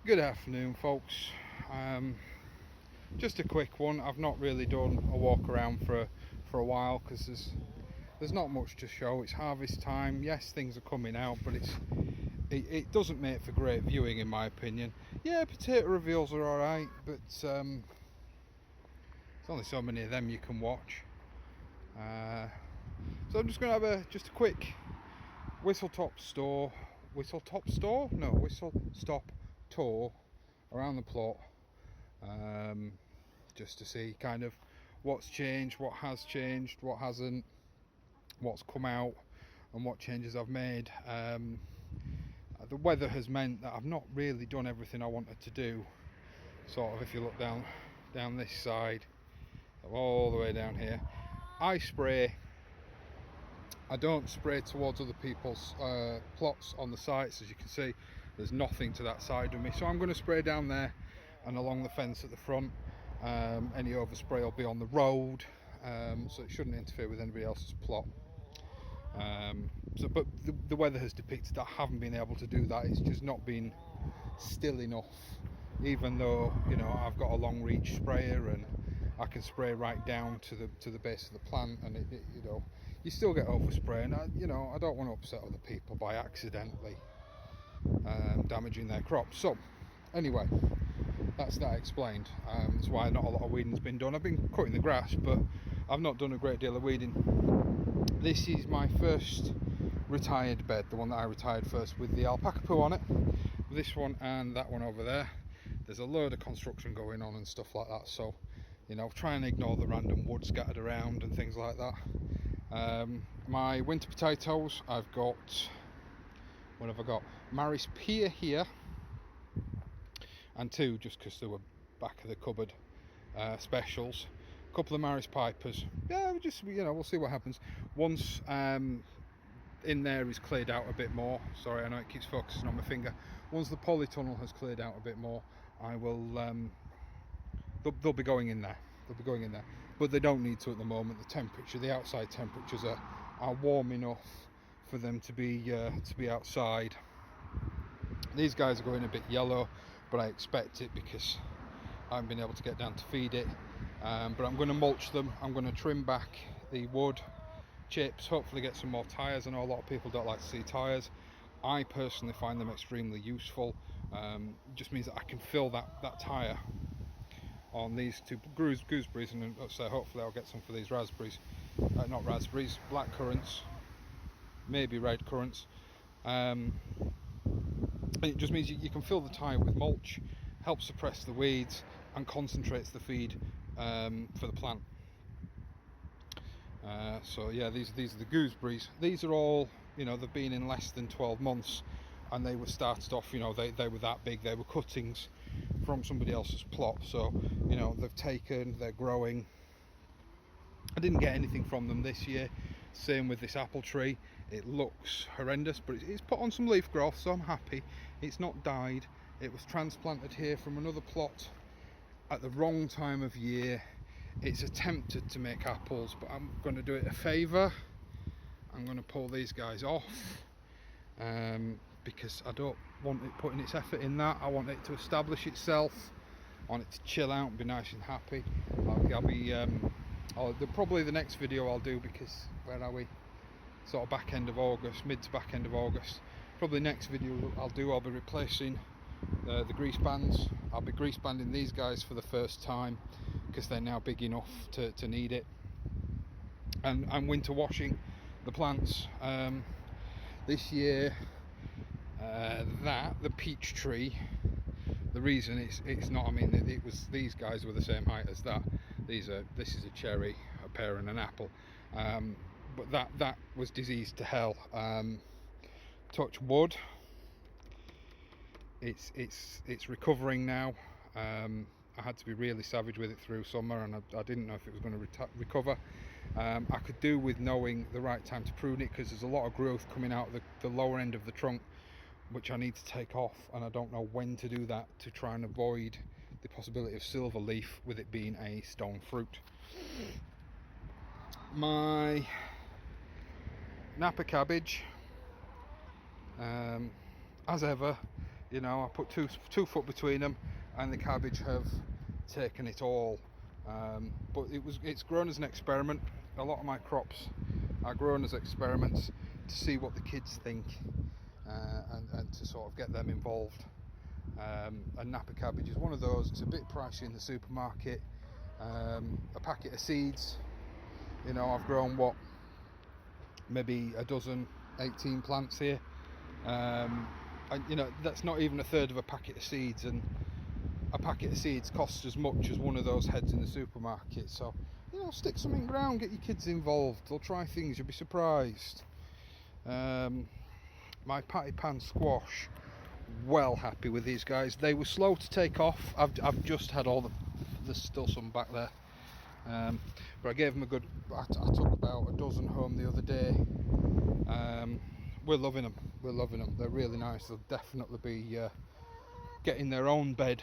Good afternoon, folks. Just a quick one. I've not really done a walk around for a while because there's not much to show. It's harvest time. Yes, things are coming out, but it doesn't make for great viewing, in my opinion. Yeah, potato reveals are all right, but there's only so many of them you can watch. So I'm just going to have just a quick whistle stop tour around the plot, just to see kind of what's changed, what has changed, what hasn't, what's come out, and what changes I've made. The weather has meant that I've not really done everything I wanted to do. Sort of, if you look down this side, all the way down here, I don't spray towards other people's plots on the sites. As you can see, there's nothing to that side of me, so I'm going to spray down there and along the fence at the front. Any overspray will be on the road, so it shouldn't interfere with anybody else's plot. But the weather has depicted that I haven't been able to do that. It's just not been still enough, even though I've got a long reach sprayer and I can spray right down to the base of the plant, and you still get overspray, and I don't want to upset other people by accidentally damaging their crops. So anyway, that's that explained. That's why not a lot of weeding's been done. I've been cutting the grass, but I've not done a great deal of weeding. This is my first retired bed, the one that I retired first, with the alpaca poo on it. This one and that one over there, there's a load of construction going on and stuff like that, so try and ignore the random wood scattered around and things like that. My winter potatoes, I've got, what have I got? Maris Pier here, and two just because they were back of the cupboard specials. A couple of Maris Pipers. Yeah, we'll see what happens once in there is cleared out a bit more. Sorry, I know it keeps focusing on my finger. Once the polytunnel has cleared out a bit more, I will they'll be going in there. But they don't need to at the moment. The outside temperatures are warm enough for them to be outside. These guys are going a bit yellow, but I expect it because I haven't been able to get down to feed it. But I'm going to mulch them. I'm going to trim back the wood chips, hopefully get some more tyres. I know a lot of people don't like to see tyres. I personally find them extremely useful. It just means that I can fill that tyre on these two gooseberries, and so hopefully I'll get some for these raspberries. Not raspberries, black currants, maybe red currants. And it just means you can fill the tyre with mulch, helps suppress the weeds, and concentrates the feed for the plant. So yeah, these are the gooseberries. These are all, they've been in less than 12 months, and they were started off, they were that big. They were cuttings from somebody else's plot, so they're growing. I didn't get anything from them this year. Same with this apple tree. It looks horrendous, but it's put on some leaf growth, so I'm happy. It's not died. It was transplanted here from another plot at the wrong time of year. It's attempted to make apples, but I'm going to do it a favour. I'm going to pull these guys off because I don't want it putting its effort in that. I want it to establish itself. I want it to chill out and be nice and happy. Probably the next video I'll do, because where are we? Sort of back end of August, mid to back end of August. Probably next video I'll be replacing the grease bands. I'll be grease banding these guys for the first time because they're now big enough to need it, and winter washing the plants. This year, the peach tree, the reason it's not, it was, these guys were the same height as that. This is a cherry, a pear and an apple, but that was diseased to hell. Touch wood, it's recovering now. I had to be really savage with it through summer, and I didn't know if it was going to recover. I could do with knowing the right time to prune it, because there's a lot of growth coming out the lower end of the trunk, which I need to take off, and I don't know when to do that to try and avoid the possibility of silver leaf with it being a stone fruit. My Napa cabbage, as ever, You know, I put 2 foot between them, and the cabbage have taken it all. But it's grown as an experiment. A lot of my crops are grown as experiments to see what the kids think, and to sort of get them involved. And Napa cabbage is one of those. It's a bit pricey in the supermarket. A packet of seeds, you know, I've grown maybe a dozen, 18 plants here, and you know, that's not even a third of a packet of seeds, and a packet of seeds costs as much as one of those heads in the supermarket. So, you know, stick something ground, get your kids involved, they'll try things, you'll be surprised. My patty pan squash, well happy with these guys. They were slow to take off. I've just had there's still some back there, but I gave them a good, I took about a dozen home the other day. We're loving them, they're really nice. They'll definitely be getting their own bed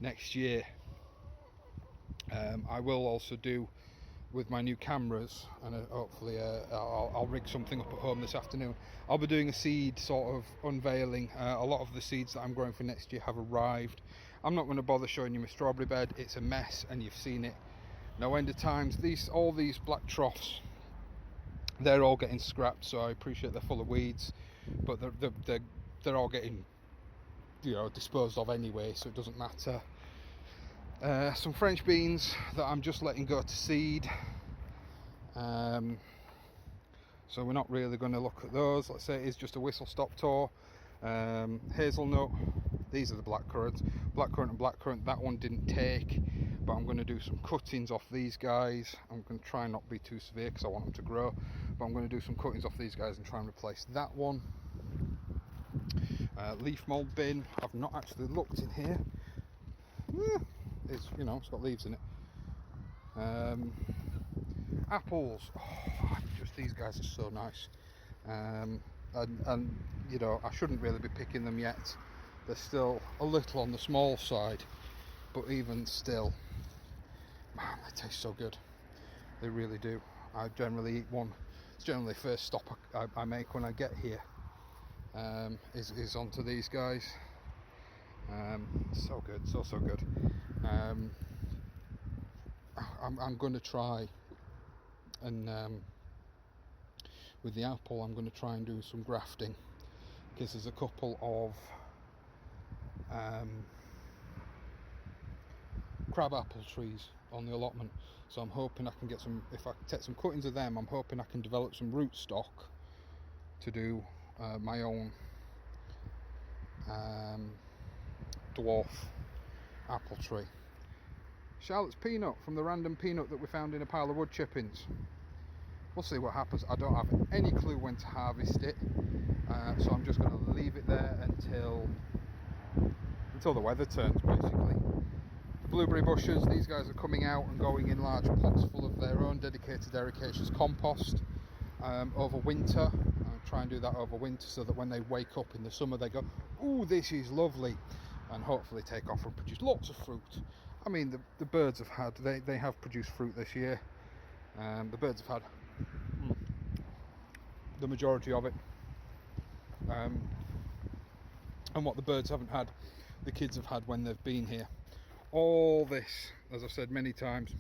next year. I will also do with my new cameras, and hopefully I'll rig something up at home this afternoon. I'll be doing a seed sort of unveiling. A lot of the seeds that I'm growing for next year have arrived. I'm not going to bother showing you my strawberry bed, it's a mess and you've seen it no end of times. All these black troughs, they're all getting scrapped, so I appreciate they're full of weeds, but they're all getting, you know, disposed of anyway, so it doesn't matter. Some French beans that I'm just letting go to seed, so we're not really going to look at those. Let's say it is just a whistle stop tour. Hazelnut, these are the blackcurrants, blackcurrant and blackcurrant. That one didn't take, but I'm going to do some cuttings off these guys. I'm going to try and not be too severe because I want them to grow, but I'm going to do some cuttings off these guys and try and replace that one. Leaf mold bin, I've not actually looked in here. It's, you know, it's got leaves in it. Apples, just these guys are so nice. And you know, I shouldn't really be picking them yet. They're still a little on the small side, but even still, man, they taste so good. They really do. I generally eat one. It's generally the first stop I make when I get here. Is onto these guys. So good, so good. I'm going to try and with the apple I'm going to try and do some grafting, because there's a couple of crab apple trees on the allotment, so I'm hoping I can get some, if I take some cuttings of them, I'm hoping I can develop some rootstock to do my own dwarf apple tree. Charlotte's peanut from the random peanut that we found in a pile of wood chippings. We'll see what happens. I don't have any clue when to harvest it, so I'm just going to leave it there until the weather turns, basically. The blueberry bushes, these guys are coming out and going in large pots full of their own dedicated ericaceous compost over winter. I'll try and do that over winter so that when they wake up in the summer they go, ooh, this is lovely, and hopefully take off and produce lots of fruit. I mean, the birds have had, they have produced fruit this year. The birds have had the majority of it, and what the birds haven't had, the kids have had when they've been here. All this, as I've said many times,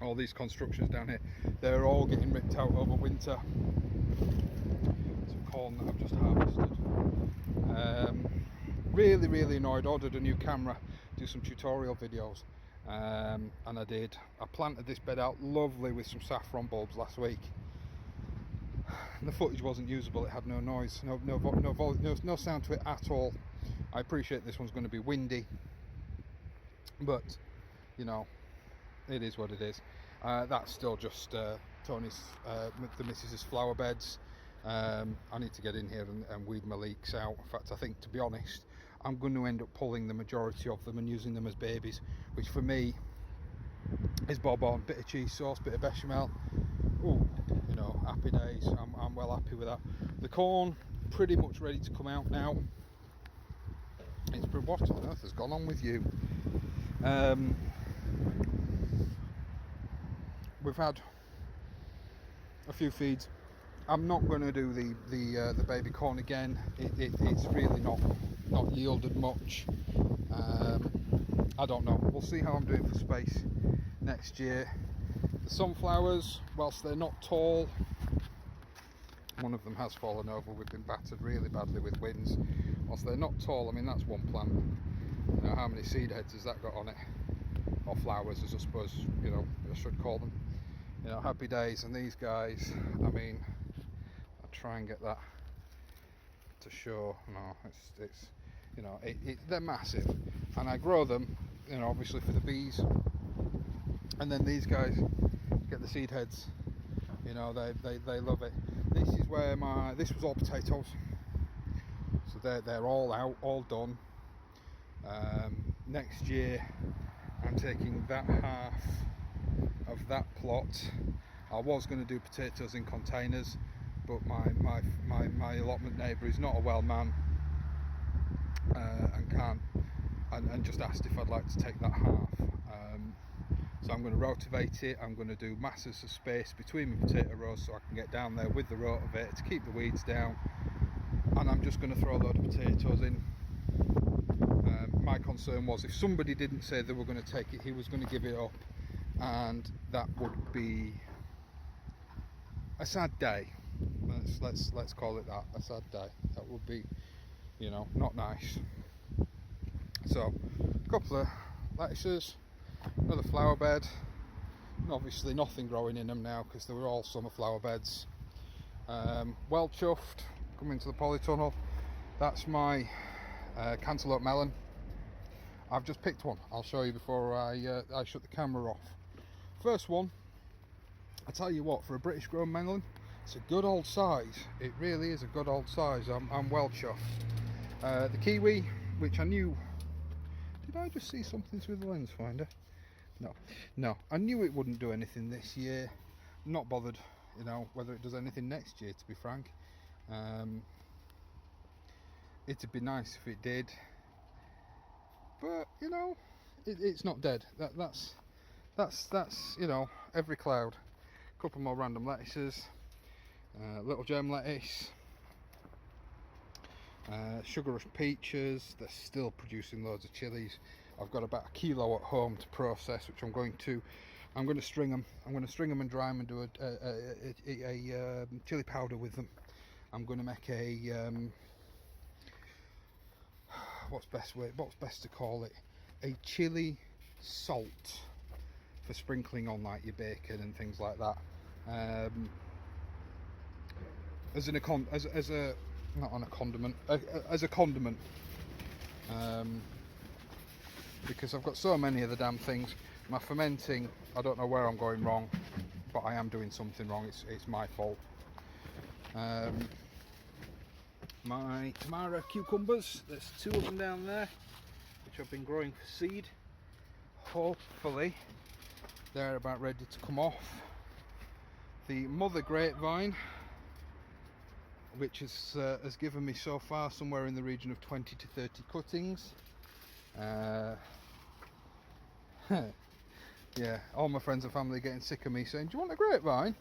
all these constructions down here, they're all getting ripped out over winter. Some corn that I've just harvested. Really annoyed. Ordered a new camera, do some tutorial videos, and I did. I planted this bed out lovely with some saffron bulbs last week. And the footage wasn't usable. It had no noise, no sound to it at all. I appreciate this one's going to be windy, but you know, it is what it is. That's still just Tony's, the missus's flower beds. I need to get in here and weed my leeks out. In fact, I think, to be honest, I'm going to end up pulling the majority of them and using them as babies, which for me is bon-bon, bit of cheese sauce, bit of bechamel. Ooh, you know, happy days. I'm well happy with that. The corn pretty much ready to come out now. It's pretty, what on earth has gone on with you? We've had a few feeds. I'm not going to do the baby corn again. It's really not yielded much. I don't know. We'll see how I'm doing for space next year. The sunflowers, whilst they're not tall, one of them has fallen over. We've been battered really badly with winds. Whilst they're not tall, I mean, that's one plant. You know, how many seed heads has that got on it? Or flowers, as I suppose, you know, I should call them. You know, happy days. And these guys, I mean, I'll try and get that to show. No, it's you know, they're massive, and I grow them, you know, obviously for the bees. And then these guys get the seed heads. You know, they love it. This is where this was all potatoes, so they're all out, all done. Next year I'm taking that half of that plot. I was going to do potatoes in containers, but my allotment neighbour is not a well man, and can't, and just asked if I'd like to take that half. So I'm going to rotivate it. I'm going to do masses of space between my potato rows so I can get down there with the rotivator to keep the weeds down, and I'm just going to throw a load of potatoes in. My concern was if somebody didn't say they were going to take it, he was going to give it up, and that would be a sad day. Let's call it that, a sad day. That would be, you know, not nice. So a couple of lettuces, another flower bed, and obviously nothing growing in them now because they were all summer flower beds. Well chuffed, coming to the polytunnel. That's my cantaloupe melon. I've just picked one. I'll show you before I shut the camera off. First one, I tell you what, for a British grown melon, it's a good old size. It really is a good old size. I'm well chuffed. The kiwi, which I knew, did I just see something through the lens finder? No, I knew it wouldn't do anything this year. I'm not bothered, you know, whether it does anything next year, to be frank. It'd be nice if it did, but you know, it's not dead. That's you know, every cloud. A couple more random lettuces, little germ lettuce, sugar rush peaches. They're still producing loads of chilies. I've got about a kilo at home to process, which I'm going to string them. I'm going to string them and dry them and do a chili powder with them. I'm going to make a what's best to call it, a chili salt for sprinkling on like your bacon and things like that, as a condiment, because I've got so many of the damn things. My fermenting, I don't know where I'm going wrong, but I am doing something wrong. It's my fault. My Tamara cucumbers, there's 2 of them down there, which I've been growing for seed. Hopefully they're about ready to come off. The mother grapevine, which has given me so far somewhere in the region of 20 to 30 cuttings. Yeah, all my friends and family are getting sick of me saying, do you want a grapevine?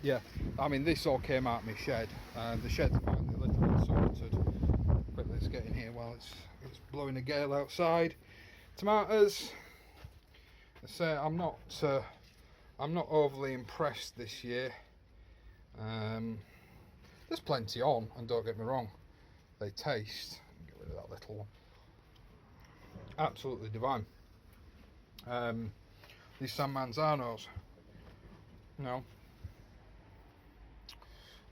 Yeah, I mean, this all came out of my shed. The shed's finally a little bit sorted. Quickly, let's get in here while it's blowing a gale outside. Tomatoes, I say I'm not overly impressed this year. There's plenty on, and don't get me wrong, they taste. Get rid of that little one. Absolutely divine. These San Manzanos, no,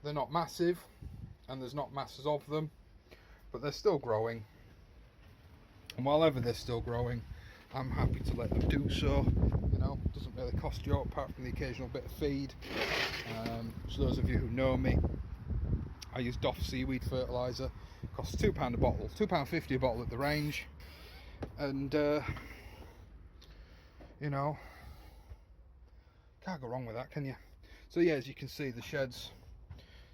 they're not massive, and there's not masses of them, but they're still growing. And while ever they're still growing, I'm happy to let them do so. You know, it doesn't really cost you apart from the occasional bit of feed. So those of you who know me, I use Doff seaweed fertiliser. It costs £2 a bottle, £2.50 a bottle at the range, and you know, can't go wrong with that, can you? So yeah, as you can see, the shed's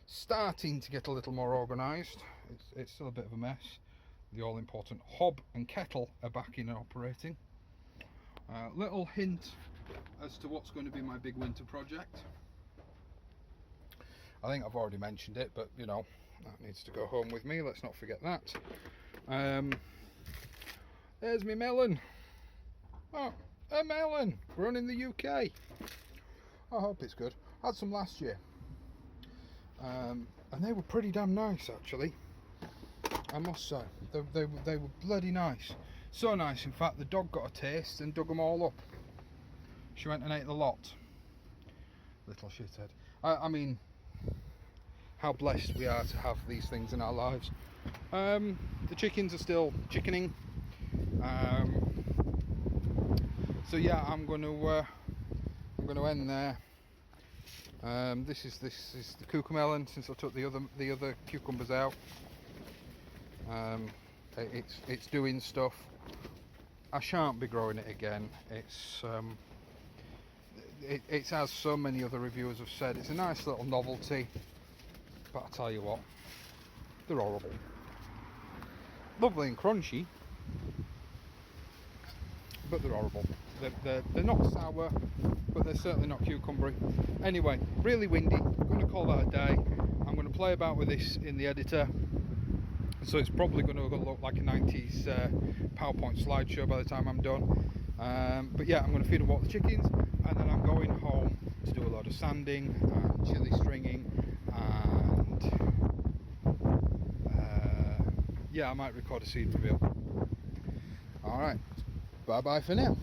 starting to get a little more organised. It's still a bit of a mess. The all-important hob and kettle are back in and operating. Little hint as to what's going to be my big winter project. I think I've already mentioned it, but you know, that needs to go home with me, let's not forget that. There's my melon. Oh, a melon grown in the UK. I hope it's good. I had some last year, and they were pretty damn nice actually, I must say. They were bloody nice. So nice, in fact, the dog got a taste and dug them all up. She went and ate the lot. Little shithead. I mean, how blessed we are to have these things in our lives. The chickens are still chickening. So yeah, I'm going to end there. This is the cucumber since I took the other cucumbers out. It's doing stuff. I shan't be growing it again. It's as so many other reviewers have said, it's a nice little novelty, but I tell you what, they're horrible. Lovely and crunchy, but they're horrible. They're not sour, but they're certainly not cucumbery. Anyway, really windy. I'm going to call that a day. I'm going to play about with this in the editor, so it's probably going to look like a 90s PowerPoint slideshow by the time I'm done. But yeah, I'm going to feed and water the chickens, and then I'm going home to do a lot of sanding and chili stringing, and yeah, I might record a seed reveal. Alright, bye bye for now.